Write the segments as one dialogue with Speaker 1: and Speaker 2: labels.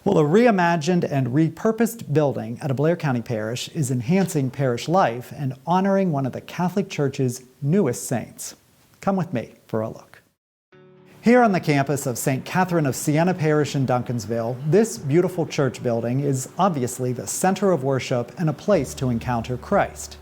Speaker 1: Well, a reimagined and repurposed building at a Blair County parish is enhancing parish life and honoring one of the Catholic Church's newest saints. Come with me for a look. Here on the campus of St. Catherine of Siena Parish in Duncansville, this beautiful church building is obviously the center of worship and a place to encounter Christ.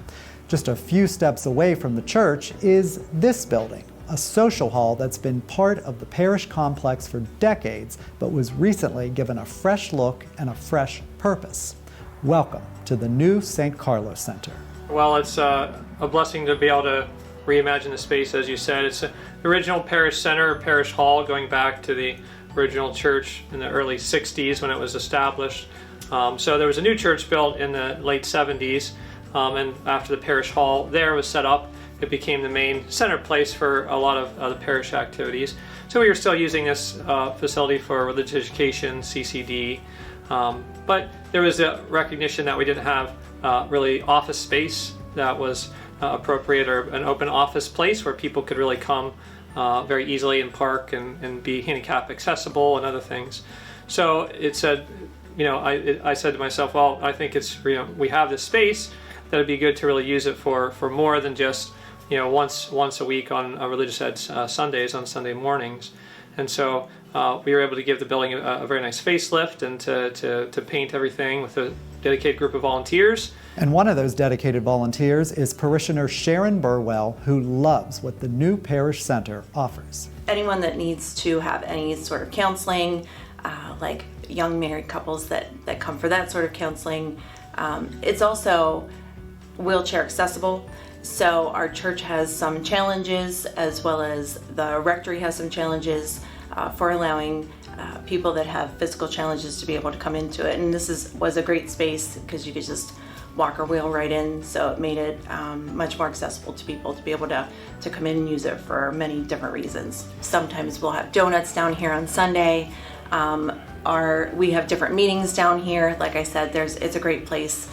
Speaker 1: Just a few steps away from the church is this building, a social hall that's been part of the parish complex for decades, but was recently given a fresh look and a fresh purpose. Welcome to the new St. Carlo Center.
Speaker 2: Well, it's a blessing to be able to reimagine the space, as you said. It's the original parish center, parish hall, going back to the original church in the early 60s when it was established. So there was a new church built in the late 70s, and after the parish hall there was set up, it became the main center place for a lot of the parish activities. So we were still using this facility for religious education, CCD, but there was a recognition that we didn't have really office space that was appropriate, or an open office place where people could really come very easily and park and be handicap accessible and other things. So it said, I said to myself, well, I think it's, we have this space, that it'd be good to really use it for more than just once a week on religious ed Sundays, on Sunday mornings. And so we were able to give the building a very nice facelift and to paint everything with a dedicated group of volunteers.
Speaker 1: And one of those dedicated volunteers is parishioner Sharon Burwell, who loves what the new parish center offers.
Speaker 3: Anyone that needs to have any sort of counseling, like young married couples that come for that sort of counseling. It's also wheelchair accessible. So our church has some challenges, as well as the rectory has some challenges for allowing people that have physical challenges to be able to come into it. And this was a great space because you could just walk or wheel right in. So it made it much more accessible to people to be able to come in and use it for many different reasons. Sometimes we'll have donuts down here on Sunday. We have different meetings down here. Like I said, it's a great place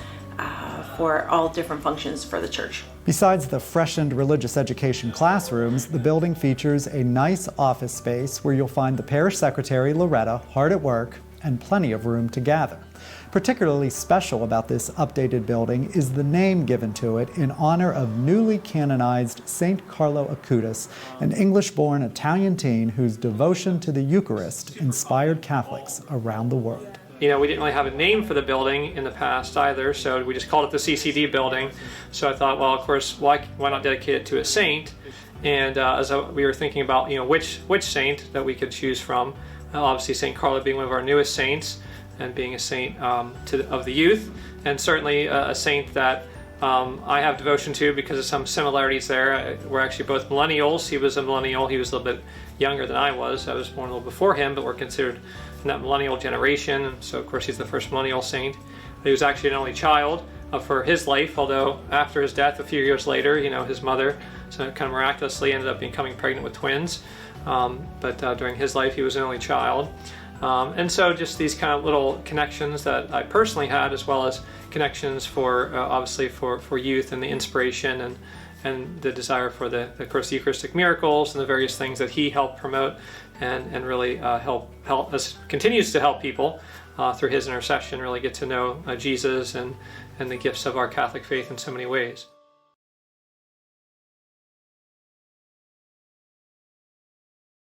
Speaker 3: for all different functions for the church.
Speaker 1: Besides the freshened religious education classrooms, the building features a nice office space where you'll find the parish secretary, Loretta, hard at work, and plenty of room to gather. Particularly special about this updated building is the name given to it in honor of newly canonized St. Carlo Acutis, an English-born Italian teen whose devotion to the Eucharist inspired Catholics around the world.
Speaker 2: We didn't really have a name for the building in the past either, so we just called it the CCD building. So I thought, well, of course, why not dedicate it to a saint? And as we were thinking about, which saint that we could choose from, obviously St. Carlo being one of our newest saints, and being a saint of the youth, and certainly a saint that I have devotion to because of some similarities there. We're actually both millennials. He was a millennial. He was a little bit younger than I was. I was born a little before him, but we're considered in that millennial generation. So of course he's the first millennial saint. He was actually an only child for his life, although after his death a few years later, his mother kind of miraculously ended up becoming pregnant with twins. But during his life he was an only child. And so just these kind of little connections that I personally had, as well as connections for obviously for youth and the inspiration and the desire for the Eucharistic miracles and the various things that he helped promote and really help us, continues to help people through his intercession really get to know Jesus and the gifts of our Catholic faith in so many ways.